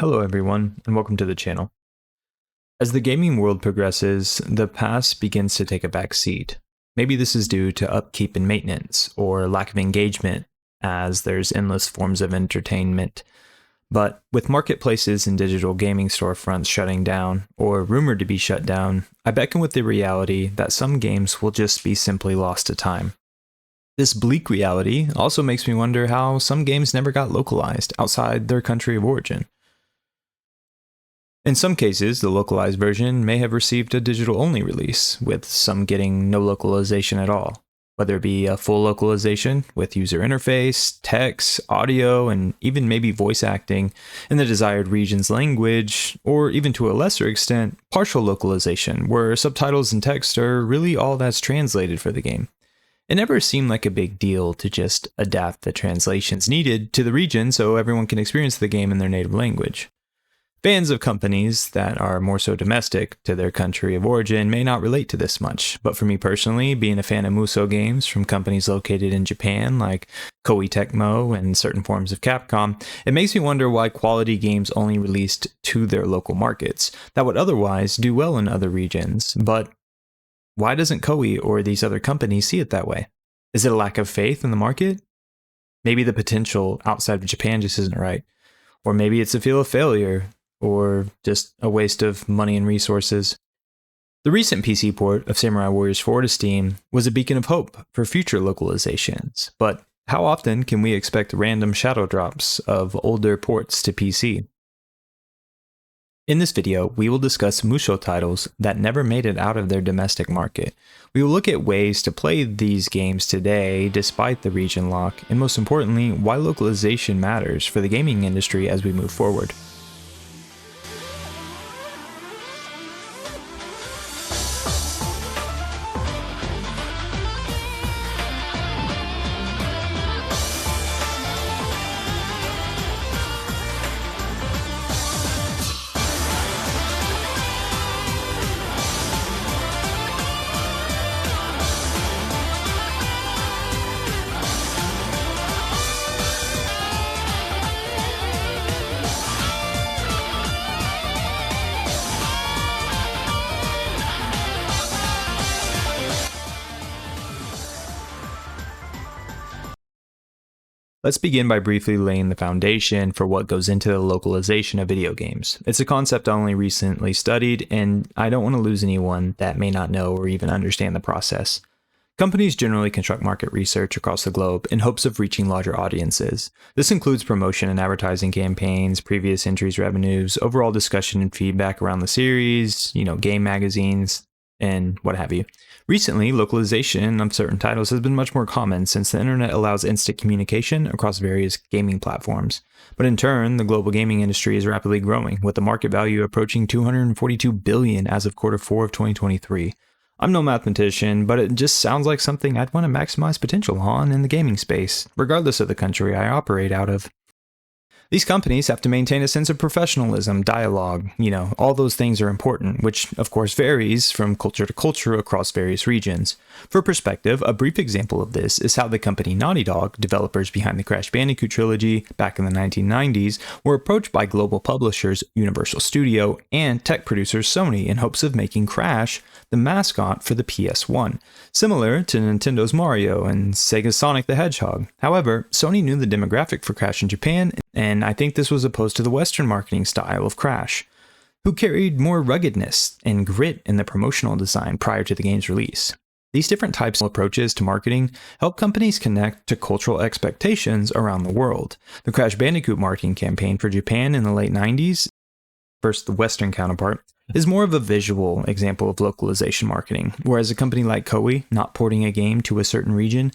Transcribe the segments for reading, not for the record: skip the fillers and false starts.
Hello everyone, and welcome to the channel. As the gaming world progresses, the past begins to take a back seat. Maybe this is due to upkeep and maintenance, or lack of engagement, as there's endless forms of entertainment. But with marketplaces and digital gaming storefronts shutting down, or rumored to be shut down, I beckon with the reality that some games will just be simply lost to time. This bleak reality also makes me wonder how some games never got localized outside their country of origin. In some cases, the localized version may have received a digital-only release, with some getting no localization at all, whether it be a full localization with user interface, text, audio, and even maybe voice acting in the desired region's language, or even to a lesser extent, partial localization, where subtitles and text are really all that's translated for the game. It never seemed like a big deal to just adapt the translations needed to the region so everyone can experience the game in their native language. Fans of companies that are more so domestic to their country of origin may not relate to this much, but for me personally, being a fan of Musou games from companies located in Japan like Koei Tecmo and certain forms of Capcom, it makes me wonder why quality games only released to their local markets that would otherwise do well in other regions. But why doesn't Koei or these other companies see it that way? Is it a lack of faith in the market? Maybe the potential outside of Japan just isn't right. Or maybe it's a feel of failure, or just a waste of money and resources. The recent PC port of Samurai Warriors 4 to Steam was a beacon of hope for future localizations, but how often can we expect random shadow drops of older ports to PC? In this video, we will discuss Musou titles that never made it out of their domestic market. We will look at ways to play these games today despite the region lock, and most importantly, why localization matters for the gaming industry as we move forward. Let's begin by briefly laying the foundation for what goes into the localization of video games. It's a concept I only recently studied, and I don't want to lose anyone that may not know or even understand the process. Companies generally conduct market research across the globe in hopes of reaching larger audiences. This includes promotion and advertising campaigns, previous entries revenues, overall discussion and feedback around the series, game magazines, and what have you. Recently, localization of certain titles has been much more common since the internet allows instant communication across various gaming platforms. But in turn, the global gaming industry is rapidly growing, with the market value approaching $242 billion as of Q4 of 2023. I'm no mathematician, but it just sounds like something I'd want to maximize potential on in the gaming space, regardless of the country I operate out of. These companies have to maintain a sense of professionalism, dialogue, all those things are important, which of course varies from culture to culture across various regions. For perspective, a brief example of this is how the company Naughty Dog, developers behind the Crash Bandicoot trilogy back in the 1990s, were approached by global publishers Universal Studio and tech producers Sony in hopes of making Crash the mascot for the PS1, similar to Nintendo's Mario and Sega's Sonic the Hedgehog. However, Sony knew the demographic for Crash in Japan, and I think this was opposed to the Western marketing style of Crash, who carried more ruggedness and grit in the promotional design prior to the game's release. These different types of approaches to marketing help companies connect to cultural expectations around the world. The Crash Bandicoot marketing campaign for Japan in the late 90s, versus the Western counterpart, is more of a visual example of localization marketing, whereas a company like Koei not porting a game to a certain region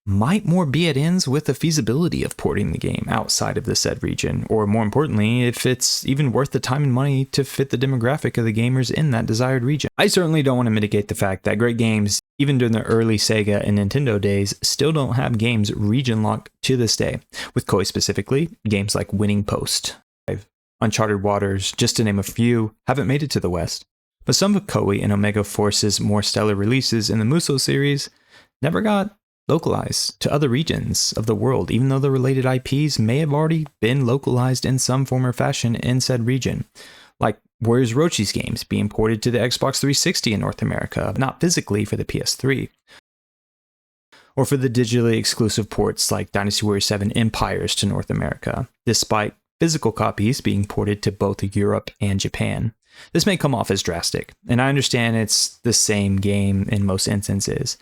might more be at ends with the feasibility of porting the game outside of the said region, or more importantly, if it's even worth the time and money to fit the demographic of the gamers in that desired region. I certainly don't want to mitigate the fact that great games, even during the early Sega and Nintendo days, still don't have games region locked to this day. With Koei specifically, games like Winning Post, Uncharted Waters, just to name a few, haven't made it to the West. But some of Koei and Omega Force's more stellar releases in the Musou series never got localized to other regions of the world, even though the related IPs may have already been localized in some form or fashion in said region. Like Warriors Orochi's games being ported to the Xbox 360 in North America, but not physically for the PS3. Or for the digitally exclusive ports like Dynasty Warriors 7 Empires to North America, despite physical copies being ported to both Europe and Japan. This may come off as drastic, and I understand it's the same game in most instances.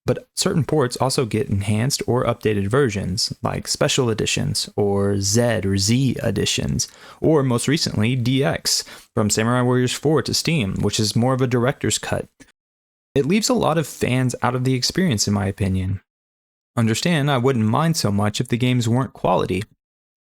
But certain ports also get enhanced or updated versions, like special editions, or Z editions, or most recently DX, from Samurai Warriors 4 to Steam, which is more of a director's cut. It leaves a lot of fans out of the experience in my opinion. Understand, I wouldn't mind so much if the games weren't quality.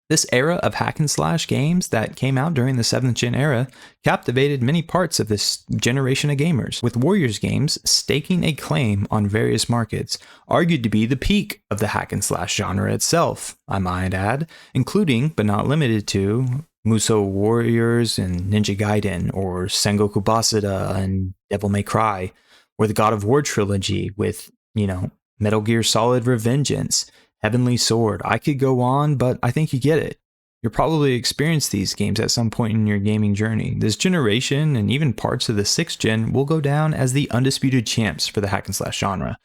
This era of hack and slash games that came out during the 7th gen era captivated many parts of this generation of gamers, with Warriors games staking a claim on various markets, argued to be the peak of the hack and slash genre itself, I might add, including, but not limited to, Musou Warriors and Ninja Gaiden, or Sengoku Basara and Devil May Cry, or the God of War trilogy with, Metal Gear Solid Revengeance, Heavenly Sword. I could go on, but I think you get it. You'll probably experience these games at some point in your gaming journey. This generation, and even parts of the 6th gen, will go down as the undisputed champs for the hack and slash genre.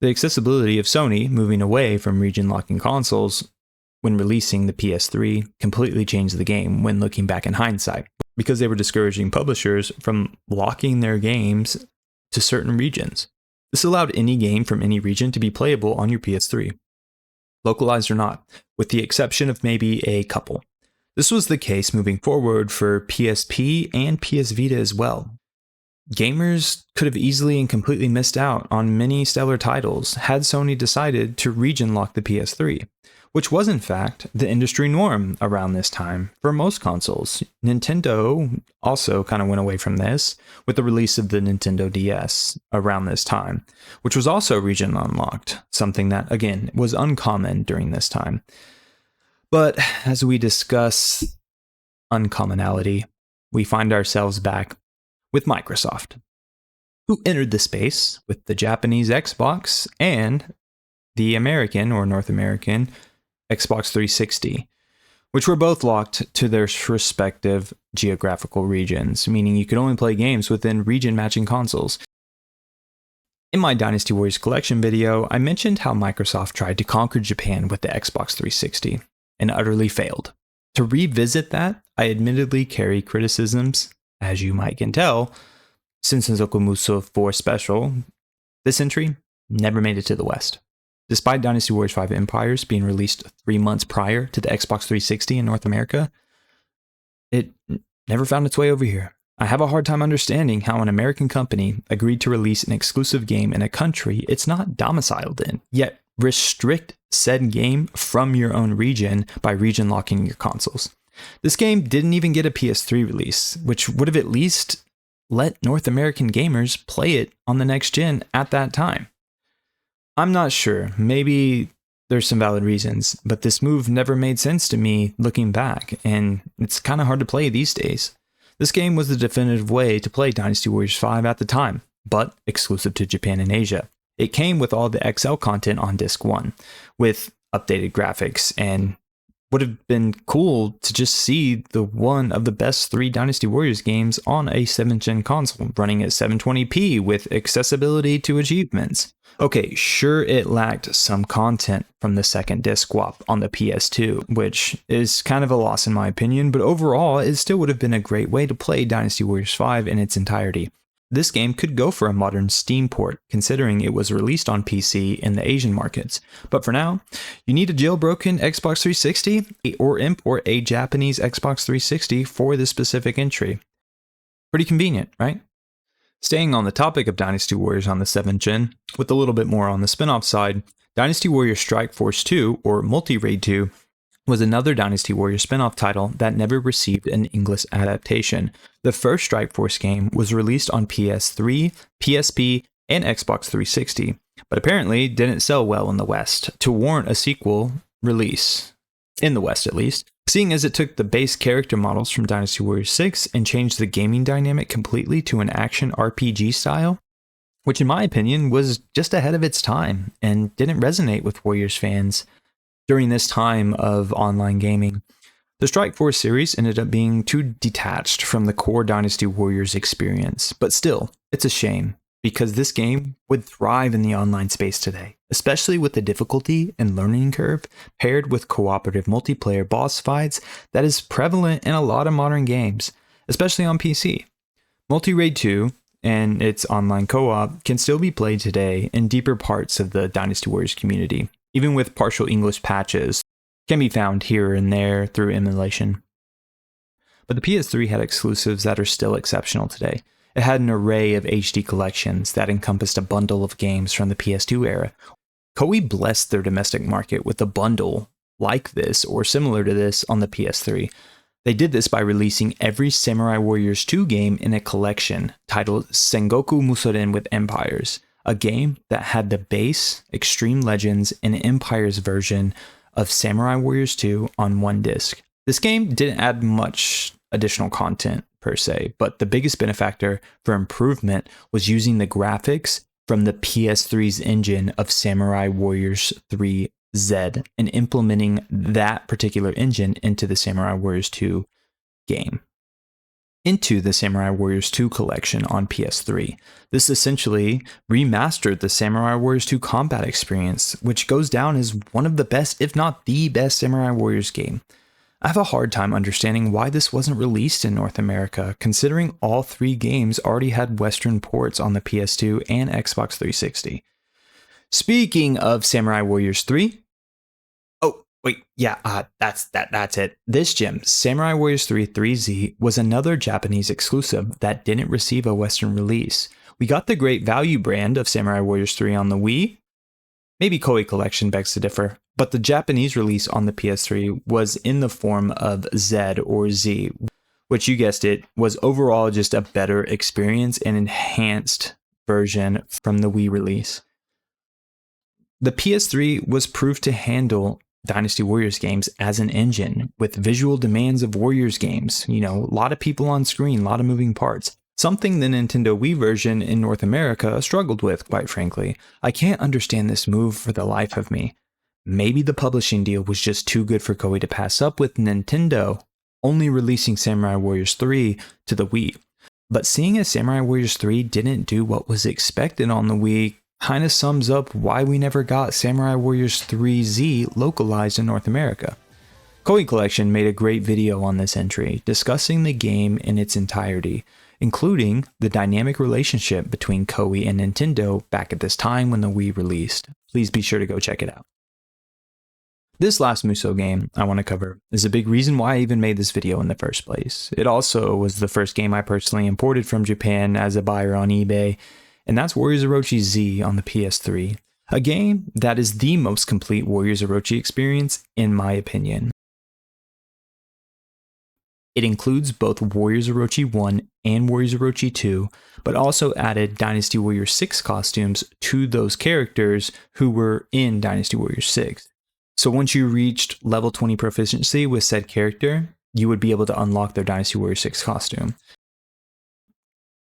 The accessibility of Sony moving away from region locking consoles when releasing the PS3 completely changed the game when looking back in hindsight, because they were discouraging publishers from locking their games to certain regions. This allowed any game from any region to be playable on your PS3. Localized or not, with the exception of maybe a couple. This was the case moving forward for PSP and PS Vita as well. Gamers could have easily and completely missed out on many stellar titles had Sony decided to region lock the PS3, which was in fact the industry norm around this time for most consoles. Nintendo also kind of went away from this with the release of the Nintendo DS around this time, which was also region unlocked, something that, again, was uncommon during this time. But as we discuss uncommonality, we find ourselves back with Microsoft, who entered the space with the Japanese Xbox and the American or North American Xbox 360, which were both locked to their respective geographical regions, meaning you could only play games within region-matching consoles. In my Dynasty Warriors collection video, I mentioned how Microsoft tried to conquer Japan with the Xbox 360 and utterly failed. To revisit that, I admittedly carry criticisms, as you might can tell, since Sengoku Musou 4 Special, this entry never made it to the West. Despite Dynasty Warriors 5 Empires being released 3 months prior to the Xbox 360 in North America, it never found its way over here. I have a hard time understanding how an American company agreed to release an exclusive game in a country it's not domiciled in, yet restrict said game from your own region by region locking your consoles. This game didn't even get a PS3 release, which would have at least let North American gamers play it on the next gen at that time. I'm not sure, maybe there's some valid reasons, but this move never made sense to me looking back, and it's kind of hard to play these days. This game was the definitive way to play Dynasty Warriors 5 at the time, but exclusive to Japan and Asia. It came with all the XL content on Disc 1, with updated graphics, and would have been cool to just see the one of the best 3 Dynasty Warriors games on a 7th gen console, running at 720p with accessibility to achievements. Okay, sure, it lacked some content from the second disc swap on the PS2, which is kind of a loss in my opinion, but overall, it still would have been a great way to play Dynasty Warriors 5 in its entirety. This game could go for a modern Steam port, considering it was released on PC in the Asian markets. But for now, you need a jailbroken Xbox 360 or IMP or a Japanese Xbox 360 for this specific entry. Pretty convenient, right? Staying on the topic of Dynasty Warriors on the 7th gen, with a little bit more on the spin-off side, Dynasty Warriors Strike Force 2, or Multi-Raid 2, was another Dynasty Warriors spin-off title that never received an English adaptation. The first Strike Force game was released on PS3, PSP, and Xbox 360, but apparently didn't sell well in the West to warrant a sequel release, in the West at least, seeing as it took the base character models from Dynasty Warriors 6 and changed the gaming dynamic completely to an action RPG style. which in my opinion was just ahead of its time and didn't resonate with Warriors fans during this time of online gaming. The Strike Force series ended up being too detached from the core Dynasty Warriors experience, but still, it's a shame, because this game would thrive in the online space today, especially with the difficulty and learning curve paired with cooperative multiplayer boss fights that is prevalent in a lot of modern games, especially on PC. Multi-Raid 2 and its online co-op can still be played today in deeper parts of the Dynasty Warriors community, even with partial English patches can be found here and there through emulation. But the PS3 had exclusives that are still exceptional today. It had an array of HD collections that encompassed a bundle of games from the PS2 era. Koei blessed their domestic market with a bundle like this or similar to this on the PS3. They did this by releasing every Samurai Warriors 2 game in a collection titled Sengoku Musou with Empires, a game that had the base, Extreme Legends, and Empires version of Samurai Warriors 2 on one disc. This game didn't add much additional content per se, but the biggest benefactor for improvement was using the graphics from the PS3's engine of Samurai Warriors 3 Z and implementing that particular engine into the Samurai Warriors 2 game. Into the Samurai Warriors 2 collection on PS3. This essentially remastered the Samurai Warriors 2 combat experience, which goes down as one of the best, if not the best, Samurai Warriors game. I have a hard time understanding why this wasn't released in North America, considering all three games already had Western ports on the PS2 and Xbox 360. Speaking of Samurai Warriors 3, that's it. This gem, Samurai Warriors 3 3Z, was another Japanese exclusive that didn't receive a Western release. We got the great value brand of Samurai Warriors 3 on the Wii. Maybe Koei Collection begs to differ, but the Japanese release on the PS3 was in the form of Z or Z, which you guessed it, was overall just a better experience and enhanced version from the Wii release. The PS3 was proved to handle Dynasty Warriors games as an engine with visual demands of Warriors games. A lot of people on screen, a lot of moving parts. Something the Nintendo Wii version in North America struggled with, quite frankly. I can't understand this move for the life of me. Maybe the publishing deal was just too good for Koei to pass up, with Nintendo only releasing Samurai Warriors 3 to the Wii. But seeing as Samurai Warriors 3 didn't do what was expected on the Wii kind of sums up why we never got Samurai Warriors 3Z localized in North America. Koei Collection made a great video on this entry, discussing the game in its entirety, including the dynamic relationship between Koei and Nintendo back at this time when the Wii released. Please be sure to go check it out. This last Musou game I want to cover is a big reason why I even made this video in the first place. It also was the first game I personally imported from Japan as a buyer on eBay, and that's Warriors Orochi Z on the PS3, a game that is the most complete Warriors Orochi experience in my opinion. It includes both Warriors Orochi 1 and Warriors Orochi 2, but also added Dynasty Warriors 6 costumes to those characters who were in Dynasty Warriors 6. So once you reached level 20 proficiency with said character, you would be able to unlock their Dynasty Warriors 6 costume.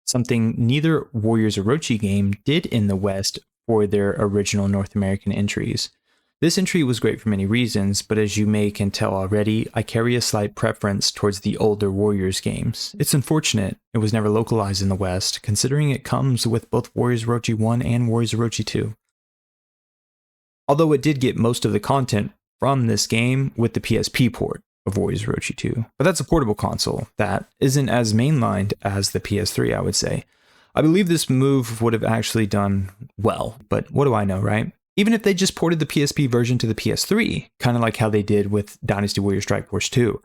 Something neither Warriors Orochi game did in the West for their original North American entries. This entry was great for many reasons, but as you can tell already, I carry a slight preference towards the older Warriors games. It's unfortunate it was never localized in the West, considering it comes with both Warriors Orochi 1 and Warriors Orochi 2. Although it did get most of the content from this game with the PSP port of Warriors Orochi 2, but that's a portable console that isn't as mainlined as the PS3, I would say. I believe this move would have actually done well, but what do I know, right? Even if they just ported the PSP version to the PS3, kind of like how they did with Dynasty Warriors Strike Force 2.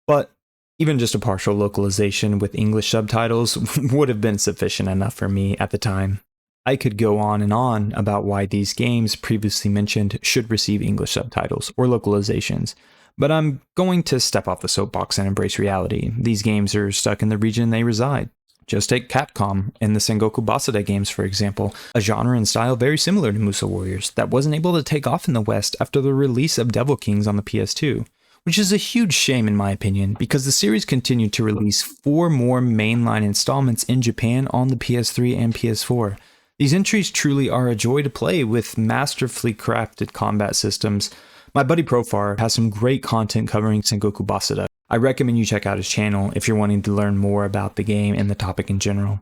But even just a partial localization with English subtitles would have been sufficient enough for me at the time. I could go on and on about why these games previously mentioned should receive English subtitles or localizations, but I'm going to step off the soapbox and embrace reality. These games are stuck in the region they reside. Just take Capcom and the Sengoku Basara games, for example, a genre and style very similar to Musou Warriors that wasn't able to take off in the West after the release of Devil Kings on the PS2, which is a huge shame in my opinion, because the series continued to release 4 more mainline installments in Japan on the PS3 and PS4. These entries truly are a joy to play with masterfully crafted combat systems. My buddy Profar has some great content covering Sengoku Basara. I recommend you check out his channel if you're wanting to learn more about the game and the topic in general.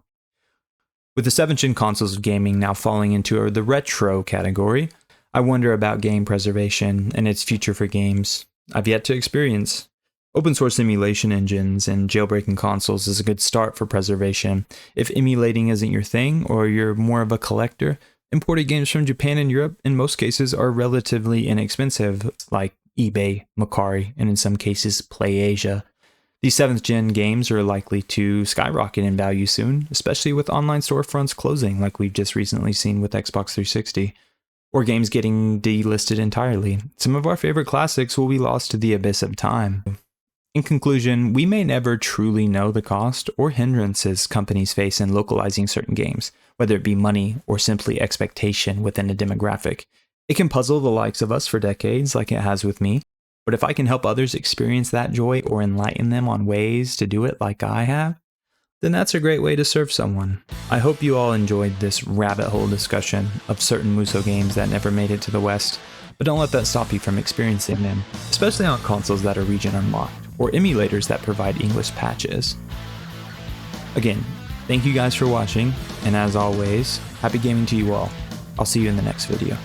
With the 7th-gen consoles of gaming now falling into the retro category, I wonder about game preservation and its future for games I've yet to experience. Open source emulation engines and jailbreaking consoles is a good start for preservation. If emulating isn't your thing, or you're more of a collector, imported games from Japan and Europe in most cases are relatively inexpensive, like eBay, Mercari, and in some cases PlayAsia. These 7th-gen games are likely to skyrocket in value soon, especially with online storefronts closing like we've just recently seen with Xbox 360. Or games getting delisted entirely. Some of our favorite classics will be lost to the abyss of time. In conclusion, we may never truly know the cost or hindrances companies face in localizing certain games, whether it be money or simply expectation within a demographic. It can puzzle the likes of us for decades, like it has with me, but if I can help others experience that joy or enlighten them on ways to do it like I have, then that's a great way to serve someone. I hope you all enjoyed this rabbit hole discussion of certain Musou games that never made it to the West, but don't let that stop you from experiencing them, especially on consoles that are region unlocked, or emulators that provide English patches. Again, thank you guys for watching, and as always, happy gaming to you all. I'll see you in the next video.